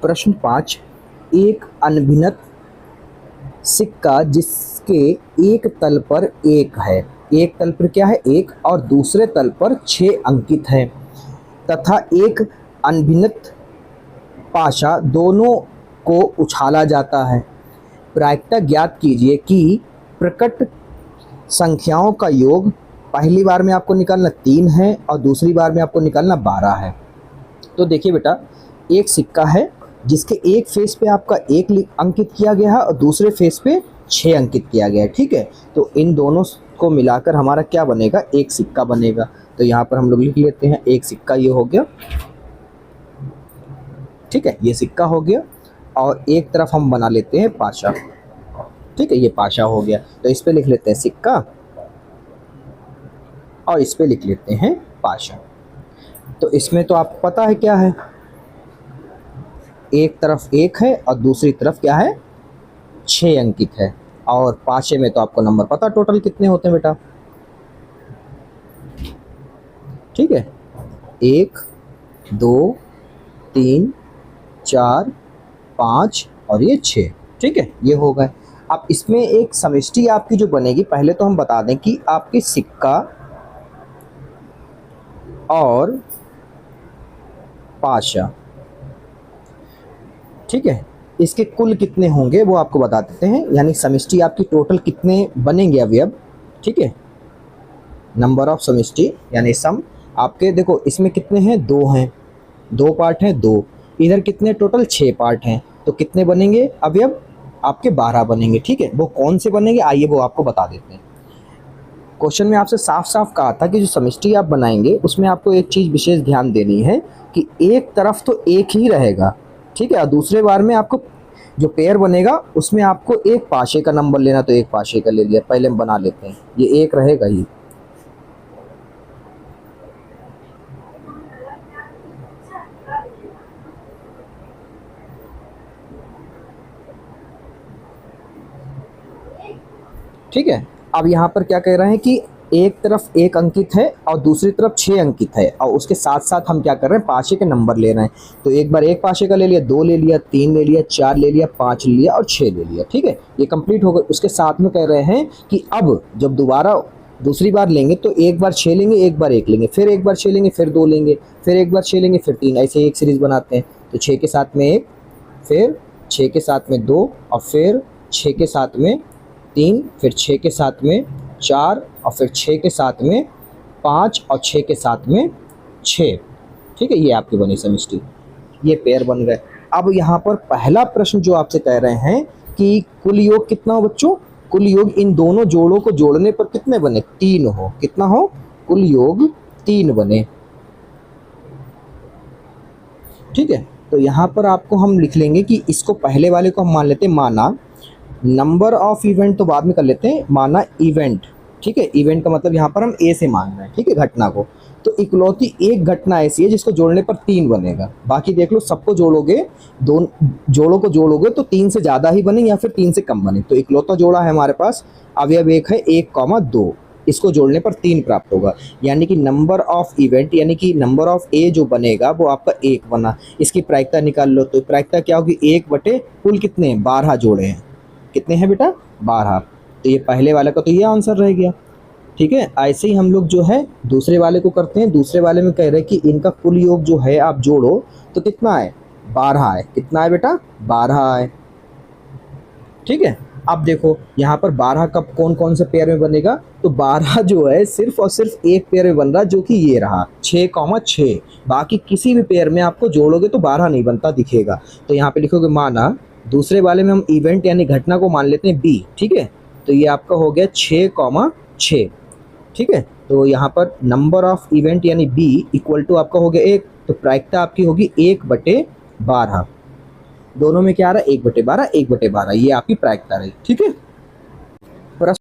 प्रश्न 5, एक अनभिन्नत सिक्का जिसके एक तल पर एक है, एक तल पर क्या है एक, और दूसरे तल पर 6 अंकित है तथा एक अनभिन्नत पाशा दोनों को उछाला जाता है। प्रायिकता ज्ञात कीजिए कि प्रकट संख्याओं का योग पहली बार में आपको निकालना 3 है और दूसरी बार में आपको निकालना 12 है। तो देखिए बेटा, एक सिक्का है जिसके एक फेस पे आपका 1 अंकित किया गया है और दूसरे फेस पे 6 अंकित किया गया है। ठीक है, तो इन दोनों को मिलाकर हमारा क्या बनेगा, एक सिक्का बनेगा। तो यहाँ पर हम लोग लिख लेते हैं एक सिक्का, ये हो गया। ठीक है, ये सिक्का हो गया और एक तरफ हम बना लेते हैं पाशा। ठीक है, ये पाशा हो गया। तो इस पे लिख लेते हैं सिक्का और इस पे लिख लेते हैं पाशा। तो इसमें तो आपको पता है क्या है, एक तरफ 1 है और दूसरी तरफ क्या है 6 अंकित है। और पाशे में तो आपको नंबर पता टोटल कितने होते हैं बेटा। ठीक है, 1 2 3 4 5 और ये 6। ठीक है, ये हो गए। अब इसमें एक समष्टि आपकी जो बनेगी, पहले तो हम बता दें कि आपकी सिक्का और पाशा, ठीक है, इसके कुल कितने होंगे वो आपको बता देते हैं। यानी समष्टि आपकी टोटल कितने बनेंगे अवयव। ठीक है, नंबर ऑफ समष्टि यानी सम आपके, देखो इसमें कितने हैं 2 हैं, 2 पार्ट हैं 2, इधर कितने टोटल 6 पार्ट हैं, तो कितने बनेंगे अवयव आपके 12 बनेंगे। ठीक है, वो कौन से बनेंगे आइए वो आपको बता देते हैं। क्वेश्चन में आपसे साफ साफ कहा था कि जो समष्टि आप बनाएंगे उसमें आपको एक चीज़ विशेष ध्यान देनी है कि एक तरफ तो एक ही रहेगा। ठीक है, और दूसरे बार में आपको जो पेयर बनेगा उसमें आपको एक पाशे का नंबर लेना, तो एक पाशे का ले लिया। पहले हम बना लेते हैं, ये एक रहेगा ही। ठीक है, अब यहाँ पर क्या कह रहे हैं कि एक तरफ 1 अंकित है और दूसरी तरफ 6 अंकित है, और उसके साथ साथ हम क्या कर रहे हैं पाशे के नंबर ले रहे हैं। तो एक बार एक पाशे का ले लिया, 2 ले लिया, 3 ले लिया, 4 ले लिया, 5 ले लिया और 6 ले लिया। ठीक है, ये कंप्लीट हो गया। उसके साथ में कह रहे हैं कि अब जब दोबारा दूसरी बार लेंगे तो एक बार 6 लेंगे, एक बार 1 लेंगे, फिर एक बार 6 लेंगे, फिर 2 लेंगे, फिर एक बार 6 लेंगे, फिर 3, ऐसे एक सीरीज़ बनाते हैं। तो 6 के साथ में 1, फिर 6 के साथ में 2 और फिर 6 के साथ में 3, फिर 6 के साथ में 4 और फिर 6 के साथ में 5 और 6 के साथ में 6। ठीक है, ये आपकी बनी समष्टि, ये पेयर बन गए। अब यहाँ पर पहला प्रश्न जो आपसे कह रहे हैं कि कुल योग कितना हो बच्चों, कुल योग इन दोनों जोड़ों को जोड़ने पर कितने बने, 3 हो। कितना हो, कुल योग 3 बने। ठीक है, तो यहाँ पर आपको हम लिख लेंगे कि इसको पहले वाले को हम मान लेते हैं माना, नंबर ऑफ इवेंट तो बाद में कर लेते हैं, माना इवेंट। ठीक है, इवेंट का मतलब यहाँ पर हम ए से मान रहे हैं। ठीक है, घटना को, तो इकलौती एक घटना ऐसी है जिसको जोड़ने पर 3 बनेगा। बाकी देख लो, सबको जोड़ोगे, दोनों जोड़ों को जोड़ोगे तो 3 से ज़्यादा ही बने या फिर 3 से कम बने। तो इकलौता जोड़ा है हमारे पास, अवयव एक है 1, 2, इसको जोड़ने पर 3 प्राप्त होगा। यानी कि नंबर ऑफ इवेंट यानी कि नंबर ऑफ ए जो बनेगा वो आपका 1 बना। इसकी प्रायिकता निकाल लो, तो प्रायिकता क्या होगी, 1 बटे कुल कितने हैं 12 जोड़े हैं। कितने हैं बेटा 12। तो ये पहले वाले का तो ये आंसर रह गया। ठीक है, ऐसे ही हम लोग जो है दूसरे वाले को करते हैं। दूसरे वाले में कह रहे हैं कि इनका कुल योग जो है आप जोड़ो तो कितना है 12 है। कितना है बेटा 12 है। ठीक है, अब देखो यहाँ पर 12 कब कौन कौन से पेयर में बनेगा, तो 12 जो है सिर्फ और सिर्फ एक पेयर में बन रहा जो कि ये रहा 6,6। बाकी किसी भी पेयर में आपको जोड़ोगे तो 12 नहीं बनता दिखेगा। तो यहाँ पे लिखोगे माना, दूसरे वाले में हम इवेंट यानी घटना को मान लेते हैं बी। ठीक है, तो ये आपका हो गया 6,6। ठीक है, तो यहाँ पर नंबर ऑफ इवेंट यानी बी इक्वल टू आपका हो गया 1। तो प्रायिकता आपकी होगी 1/12। दोनों में क्या आ रहा है 1/12, 1/12, ये आपकी प्रायिकता रही। ठीक है।